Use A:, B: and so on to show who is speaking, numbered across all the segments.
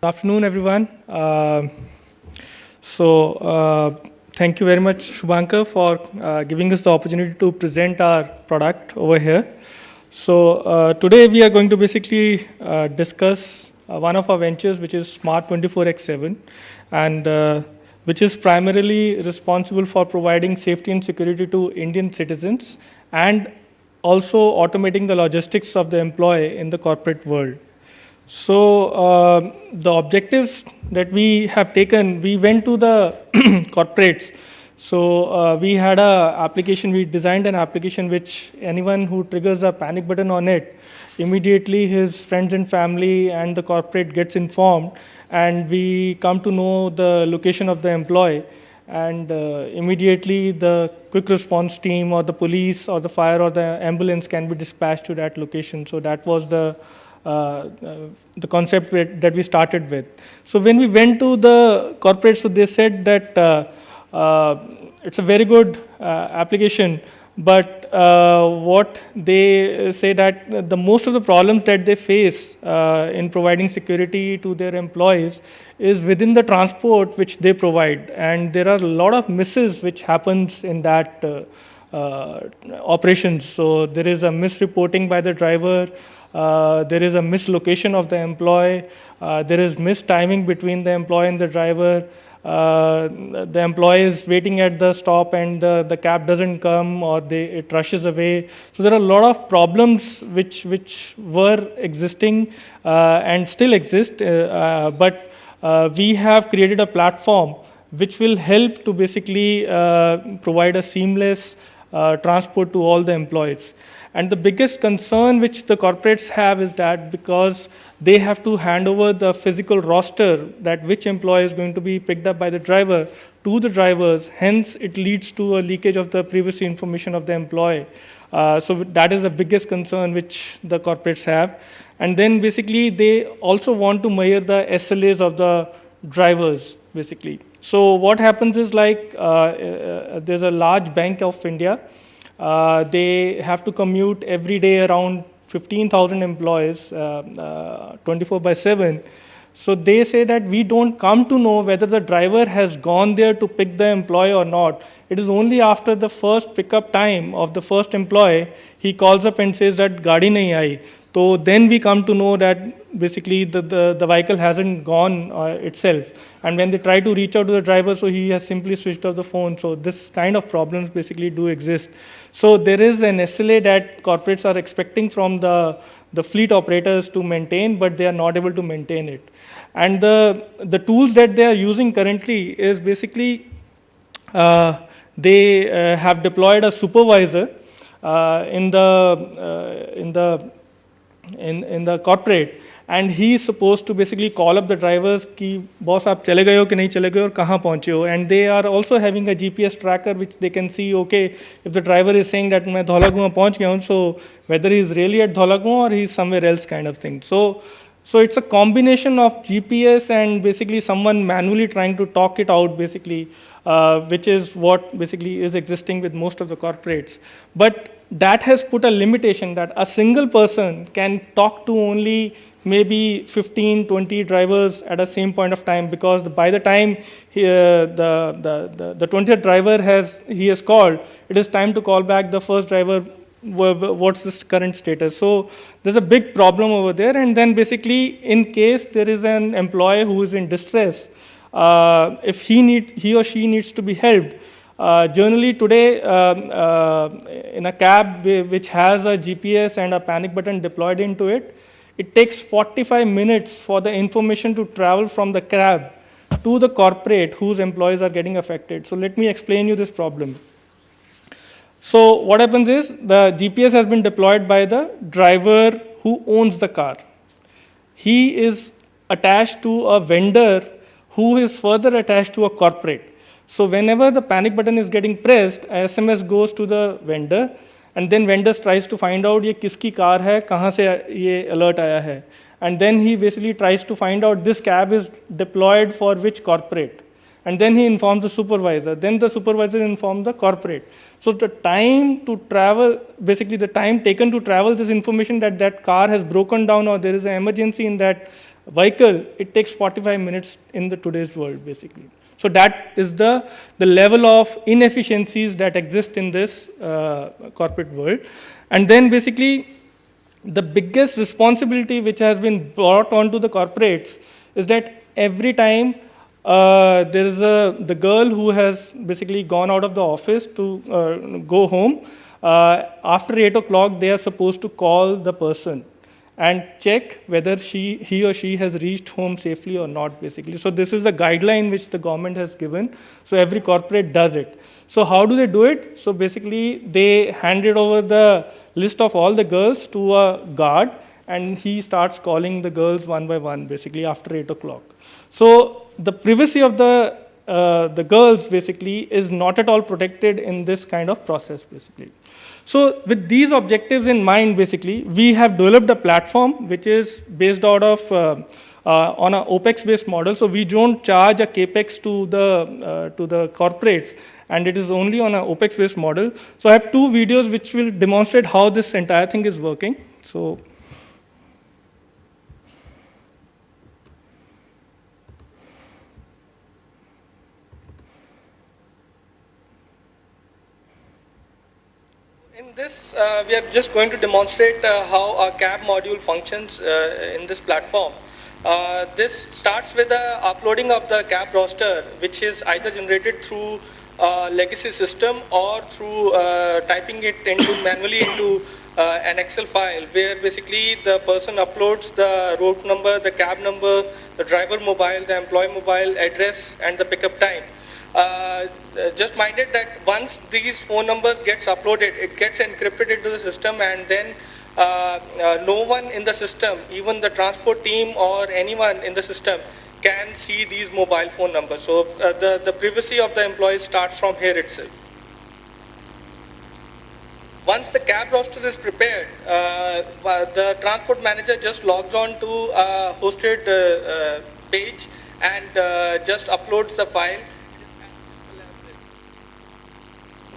A: Afternoon, everyone. Thank you very much, Shubhankar, for giving us the opportunity to present our product over here. Today we are going to basically discuss one of our ventures, which is Smart 24x7, and which is primarily responsible for providing safety and security to Indian citizens and also automating the logistics of the employee in the corporate world. The objectives that we have taken, we went to the corporates. We had a application, we designed an application which anyone who triggers a panic button on it, immediately his friends and family and the corporate gets informed, and we come to know the location of the employee. And immediately the quick response team or the police or the fire or the ambulance can be dispatched to that location. So that was the concept that we started with. So when we went to the corporate, so they said that it's a very good application, but what they say that the most of the problems that they face in providing security to their employees is within the transport which they provide, and there are a lot of misses which happens in that operations. So there is a misreporting by the driver. There is a mislocation of the employee. There is mistiming between the employee and the driver. The employee is waiting at the stop and the cab doesn't come, or it rushes away. So there are a lot of problems which were existing and still exist, but we have created a platform which will help to basically provide a seamless transport to all the employees. And the biggest concern which the corporates have is that because they have to hand over the physical roster, that which employee is going to be picked up by the driver to the drivers, hence it leads to a leakage of the privacy information of the employee. So that is the biggest concern which the corporates have. And then basically they also want to measure the SLAs of the drivers, basically. So what happens is like there's a large bank of India. They have to commute every day around 15,000 employees, 24/7. So they say that we don't come to know whether the driver has gone there to pick the employee or not. It is only after the first pickup time of the first employee, he calls up and says that gaadi nahi aayi. So then we come to know that basically the vehicle hasn't gone itself. And when they try to reach out to the driver, so he has simply switched off the phone. So this kind of problems basically do exist. So there is an SLA that corporates are expecting from the fleet operators to maintain, but they are not able to maintain it. And the tools that they are using currently is basically they have deployed a supervisor in the corporate, and he is supposed to basically call up the drivers ki boss aap chale gaye ho ki nahi chale gaye aur kahan pahunche ho. And they are also having a GPS tracker which they can see, okay, if the driver is saying that main Dhaulagua pahunch gaya hu, so whether he is really at Dhaulagua or he is somewhere else kind of thing. So it's a combination of GPS and basically someone manually trying to talk it out basically, which is what basically is existing with most of the corporates. But that has put a limitation that a single person can talk to only maybe 15, 20 drivers at the same point of time, because by the time the 20th driver has called, it is time to call back the first driver, what's the current status. So there's a big problem over there. And then basically in case there is an employee who is in distress, if he or she needs to be helped, generally today in a cab which has a GPS and a panic button deployed into it, it takes 45 minutes for the information to travel from the cab to the corporate whose employees are getting affected. So let me explain you this problem. So what happens is the GPS has been deployed by the driver who owns the car. He is attached to a vendor who is further attached to a corporate. So whenever the panic button is getting pressed, a SMS goes to the vendor, and then vendor tries to find out ye kiski car hai, kahan se ye alert aaya hai. And then he basically tries to find out this cab is deployed for which corporate. And then he informs the supervisor. Then the supervisor informs the corporate. So the time to travel, basically the time taken to travel this information that car has broken down or there is an emergency in that vehicle, it takes 45 minutes in the today's world, basically. So that is the level of inefficiencies that exist in this corporate world. And then basically, the biggest responsibility which has been brought onto the corporates is that every time there is the girl who has basically gone out of the office to go home, after 8 o'clock, they are supposed to call the person and check whether he or she has reached home safely or not, basically. So this is a guideline which the government has given. So every corporate does it. So how do they do it? So basically, they handed over the list of all the girls to a guard, and he starts calling the girls one by one, basically, after 8 o'clock. So the privacy of the girls, basically, is not at all protected in this kind of process, basically. So with these objectives in mind, basically, we have developed a platform which is based out of on an OPEX-based model. So we don't charge a CAPEX to the corporates, and it is only on an OPEX-based model. So I have 2 videos which will demonstrate how this entire thing is working. So in this, we are just going to demonstrate how a CAB module functions in this platform. This starts with the uploading of the CAB roster, which is either generated through legacy system or through typing it manually into an Excel file, where basically the person uploads the route number, the cab number, the driver mobile, the employee mobile address, and the pickup time. Just mind it that once these phone numbers gets uploaded, it gets encrypted into the system, and then no one in the system, even the transport team or anyone in the system, can see these mobile phone numbers. So the privacy of the employees starts from here itself. Once the cab roster is prepared, the transport manager just logs on to a hosted page and just uploads the file.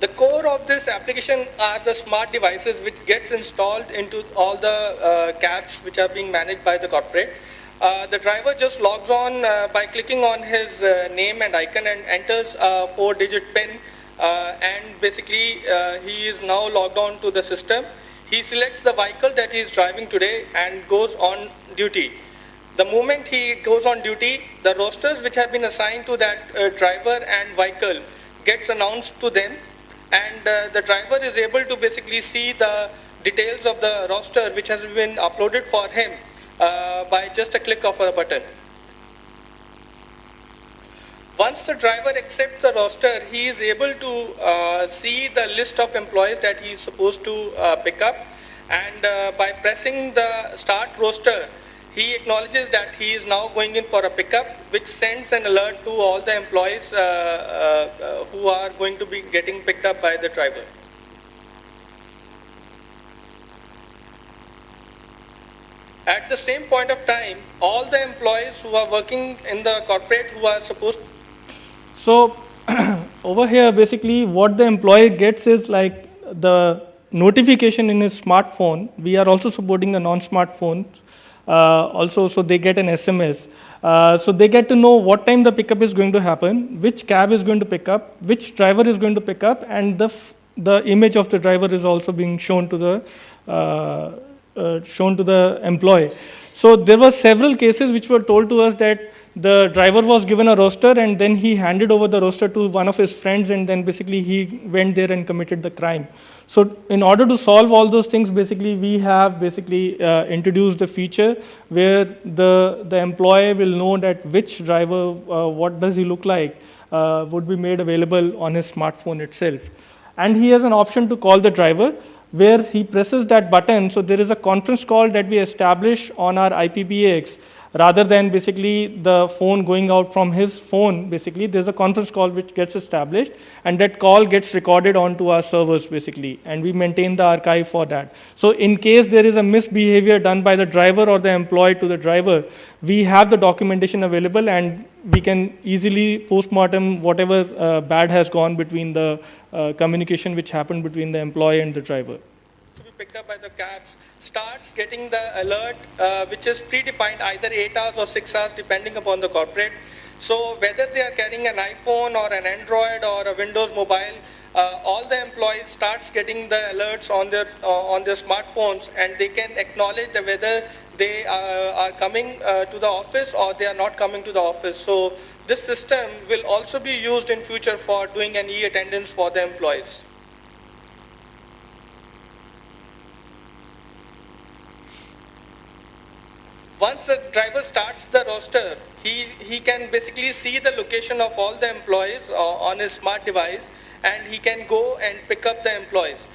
A: The core of this application are the smart devices which gets installed into all the cabs which are being managed by the corporate. The driver just logs on by clicking on his name and icon and enters a 4-digit PIN, and basically he is now logged on to the system. He selects the vehicle that he is driving today and goes on duty. The moment he goes on duty, the rosters which have been assigned to that driver and vehicle gets announced to them, and the driver is able to basically see the details of the roster which has been uploaded for him by just a click of a button. Once the driver accepts the roster, he is able to see the list of employees that he is supposed to pick up, and by pressing the start roster, he acknowledges that he is now going in for a pickup, which sends an alert to all the employees who are going to be getting picked up by the driver. At the same point of time, all the employees who are working in the corporate who are supposed. So over here, basically what the employee gets is like the notification in his smartphone. We are also supporting the non-smartphones. Also, so they get an SMS. So they get to know what time the pickup is going to happen, which cab is going to pick up, which driver is going to pick up, and the image of the driver is also being shown to the employee. So there were several cases which were told to us that the driver was given a roster and then he handed over the roster to one of his friends, and then basically he went there and committed the crime. So in order to solve all those things, basically we have introduced a feature where the employee will know that which driver, what does he look like, would be made available on his smartphone itself. And he has an option to call the driver, where he presses that button. So there is a conference call that we establish on our IPBX. Rather than basically the phone going out from his phone, basically there's a conference call which gets established, and that call gets recorded onto our servers basically, and we maintain the archive for that. So in case there is a misbehavior done by the driver or the employee to the driver, we have the documentation available, and we can easily post-mortem whatever bad has gone between the communication which happened between the employee and the driver. To be picked up by the cabs starts getting the alert, which is predefined either 8 hours or 6 hours, depending upon the corporate. So whether they are carrying an iPhone or an Android or a Windows mobile, all the employees starts getting the alerts on their smartphones, and they can acknowledge whether they are coming to the office or they are not coming to the office. So this system will also be used in future for doing an e-attendance for the employees. Once the driver starts the roster, he can basically see the location of all the employees on his smart device, and he can go and pick up the employees.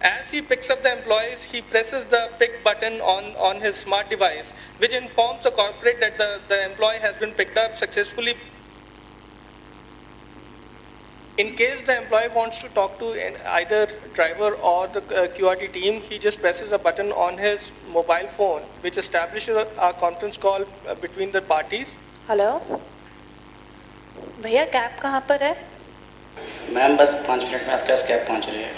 A: As he picks up the employees, he presses the pick button on his smart device, which informs the corporate that the employee has been picked up successfully. In case the employee wants to talk to either driver or the QRT team, he just presses a button on his mobile phone, which establishes a conference call between the parties.
B: Hello भैया, cab कहाँ पर है?
C: Ma'am बस 5 minute में आपके पास cab पहुँच रही है.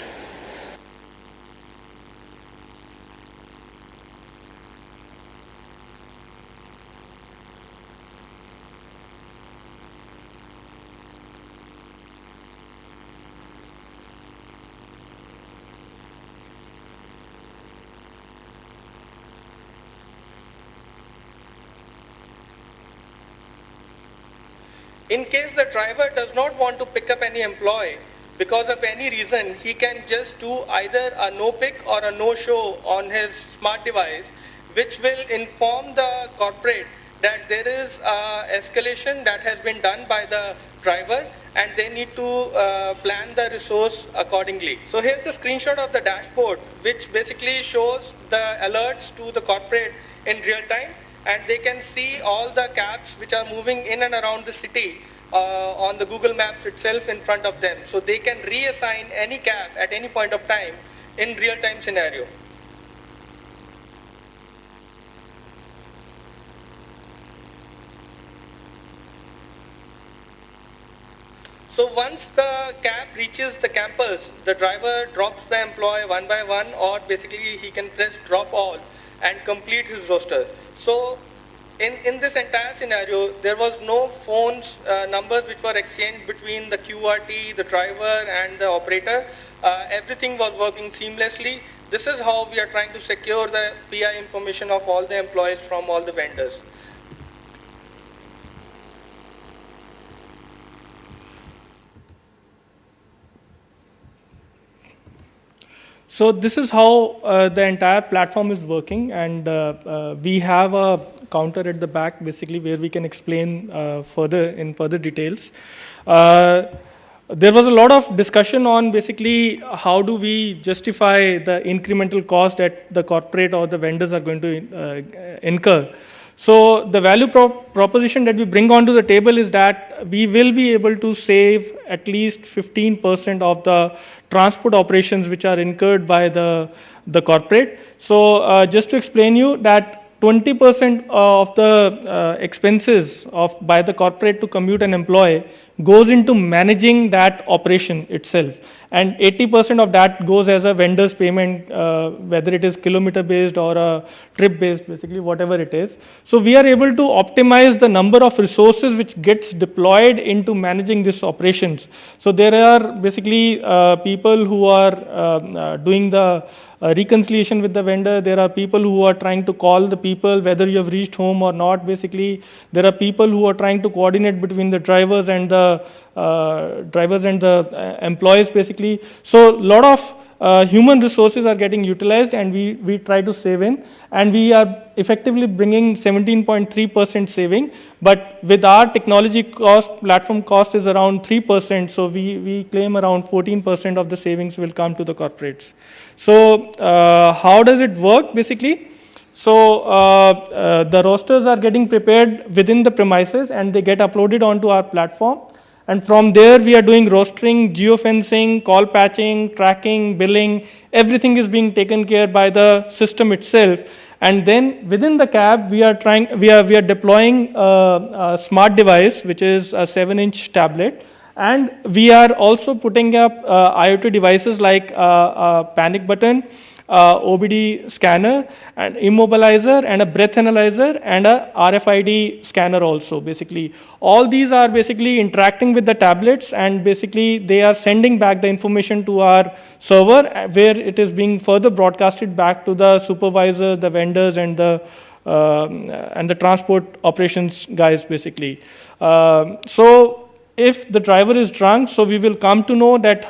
A: In case the driver does not want to pick up any employee because of any reason, he can just do either a no pick or a no show on his smart device, which will inform the corporate that there is escalation that has been done by the driver and they need to plan the resource accordingly. So here's the screenshot of the dashboard, which basically shows the alerts to the corporate in real time, and they can see all the cabs which are moving in and around the city on the Google Maps itself in front of them. So they can reassign any cab at any point of time in real-time scenario. So once the cab reaches the campus, the driver drops the employee one by one, or basically he can press drop all and complete his roster. So in this entire scenario, there was no phones numbers which were exchanged between the QRT, the driver and the operator. Everything was working seamlessly. This is how we are trying to secure the PI information of all the employees from all the vendors. So this is how the entire platform is working, and we have a counter at the back basically where we can explain further details. There was a lot of discussion on basically how do we justify the incremental cost that the corporate or the vendors are going to incur. So the value proposition that we bring onto the table is that we will be able to save at least 15% of the transport operations which are incurred by the corporate. So just to explain you that 20% of the expenses by the corporate to commute an employee goes into managing that operation itself, and 80% of that goes as a vendor's payment, whether it is kilometer based or a trip based, basically whatever it is. So we are able to optimize the number of resources which gets deployed into managing these operations. So there are basically people who are doing the reconciliation with the vendor. There are people who are trying to call the people whether you have reached home or not. Basically, there are people who are trying to coordinate between the drivers and the employees. Basically, so a lot of human resources are getting utilized, and we try to save in, and we are effectively bringing 17.3% saving. But with our technology cost, platform cost is around 3%. So we claim around 14% of the savings will come to the corporates. So how does it work basically? So the rosters are getting prepared within the premises and they get uploaded onto our platform. And from there we are doing rostering, geofencing, call patching, tracking, billing. Everything is being taken care by the system itself. And then within the cab, we are deploying a smart device, which is a 7-inch tablet. And we are also putting up IoT devices like a panic button, OBD scanner, an immobilizer, and a breath analyzer, and a RFID scanner also, basically. All these are basically interacting with the tablets, and basically they are sending back the information to our server, where it is being further broadcasted back to the supervisor, the vendors, and the transport operations guys, basically. So if the driver is drunk, so we will come to know that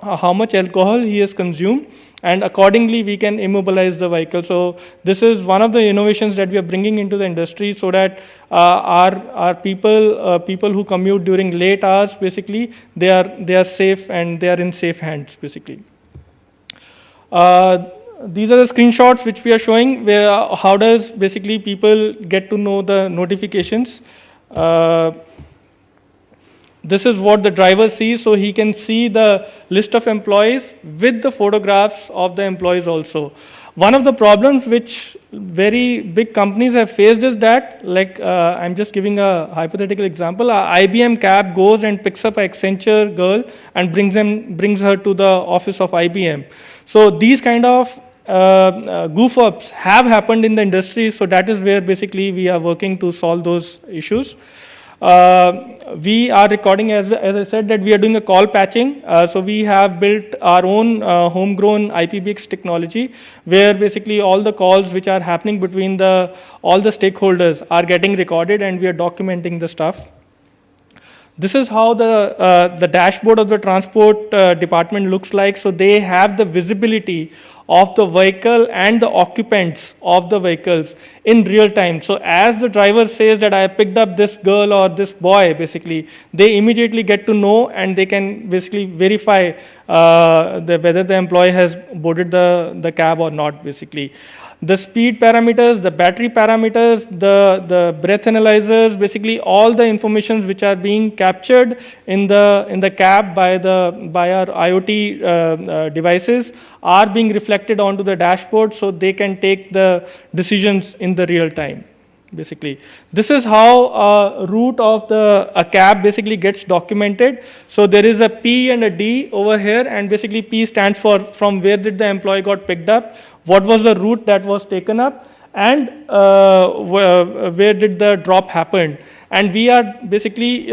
A: how much alcohol he has consumed, and accordingly we can immobilize the vehicle. So this is one of the innovations that we are bringing into the industry, so that our people who commute during late hours, basically they are safe and they are in safe hands, basically. These are the screenshots which we are showing, where how does basically people get to know the notifications. This is what the driver sees, so he can see the list of employees with the photographs of the employees also. One of the problems which very big companies have faced is that, like I'm just giving a hypothetical example, a IBM cab goes and picks up an Accenture girl and brings her to the office of IBM. So these kind of goof-ups have happened in the industry, so that is where basically we are working to solve those issues. We are recording, as I said, that we are doing a call patching. So we have built our own homegrown IPBX technology, where basically all the calls which are happening between all the stakeholders are getting recorded, and we are documenting the stuff. This is how the dashboard of the transport department looks like. So they have the visibility of the vehicle and the occupants of the vehicles in real time. So as the driver says that I picked up this girl or this boy, basically, they immediately get to know, and they can basically verify whether the employee has boarded the cab or not, basically. The speed parameters, the battery parameters, the breath analyzers, basically all the informations which are being captured in the cab by our IoT devices are being reflected onto the dashboard, so they can take the decisions in the real time, basically. This is how a route of a cab basically gets documented. So there is a P and a D over here, and basically P stands for from where did the employee got picked up, what was the route that was taken up, and where did the drop happen. And we are basically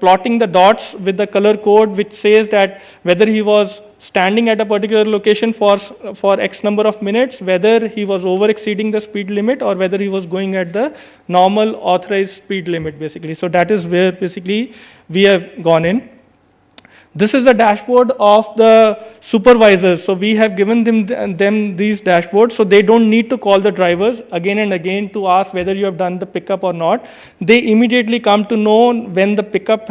A: plotting the dots with the color code, which says that whether he was standing at a particular location for X number of minutes, whether he was over exceeding the speed limit, or whether he was going at the normal authorized speed limit, basically. So that is where basically we have gone in. This is the dashboard of the supervisors. So we have given them these dashboards, so they don't need to call the drivers again and again to ask whether you have done the pickup or not. They immediately come to know when the pickup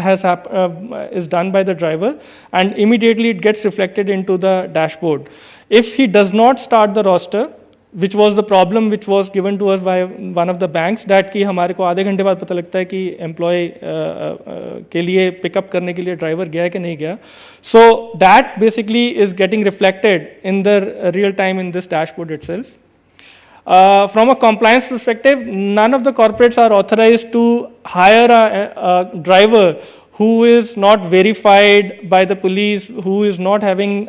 A: is done by the driver, and immediately it gets reflected into the dashboard. If he does not start the roster, which was the problem which was given to us by one of the banks, that कि हमारे को आधे घंटे बाद पता लगता है कि एम्प्लॉय के लिए पिकअप करने के लिए ड्राइवर गया कि नहीं गया. So that basically is getting reflected in the real time in this dashboard itself. From a compliance perspective, none of the corporates are authorized to hire a driver who is not verified by the police, who is not having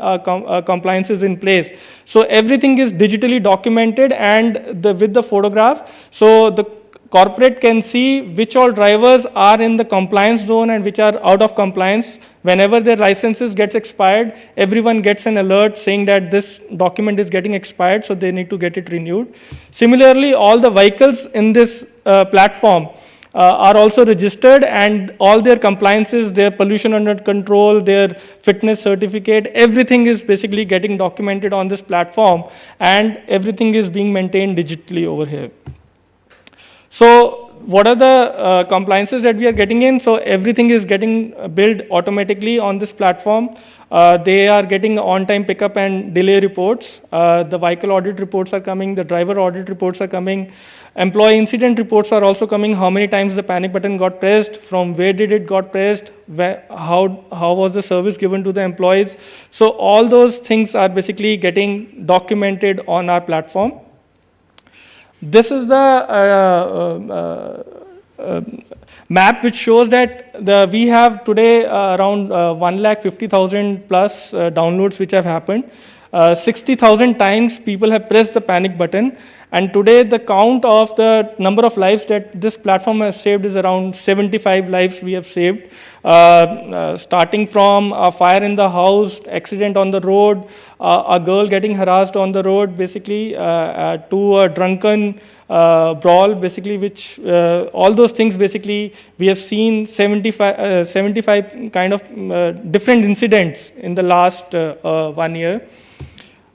A: compliances in place. So everything is digitally documented and with the photograph. So the corporate can see which all drivers are in the compliance zone and which are out of compliance. Whenever their licenses gets expired, everyone gets an alert saying that this document is getting expired, so they need to get it renewed. Similarly, all the vehicles in this platform are also registered, and all their compliances, their pollution under control, their fitness certificate, everything is basically getting documented on this platform, and everything is being maintained digitally over here. So what are the compliances that we are getting in? So everything is getting billed automatically on this platform. They are getting on-time pickup and delay reports. The vehicle audit reports are coming. The driver audit reports are coming. Employee incident reports are also coming. How many times the panic button got pressed? From where did it got pressed? How was the service given to the employees? So all those things are basically getting documented on our platform. This is the map which shows that we have today around 150,000 plus downloads which have happened. 60,000 times people have pressed the panic button. And today, the count of the number of lives that this platform has saved is around 75 lives we have saved, starting from a fire in the house, accident on the road, a girl getting harassed on the road, basically, to a drunken brawl, basically, which all those things, basically, we have seen 75 kind of different incidents in the last 1 year.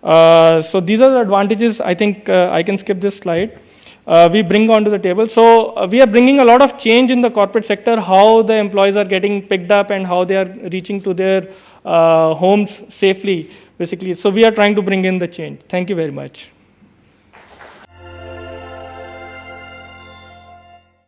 A: So these are the advantages. I think I can skip this slide. We bring onto the table. So we are bringing a lot of change in the corporate sector, how the employees are getting picked up and how they are reaching to their homes safely, basically. So we are trying to bring in the change. Thank you very much.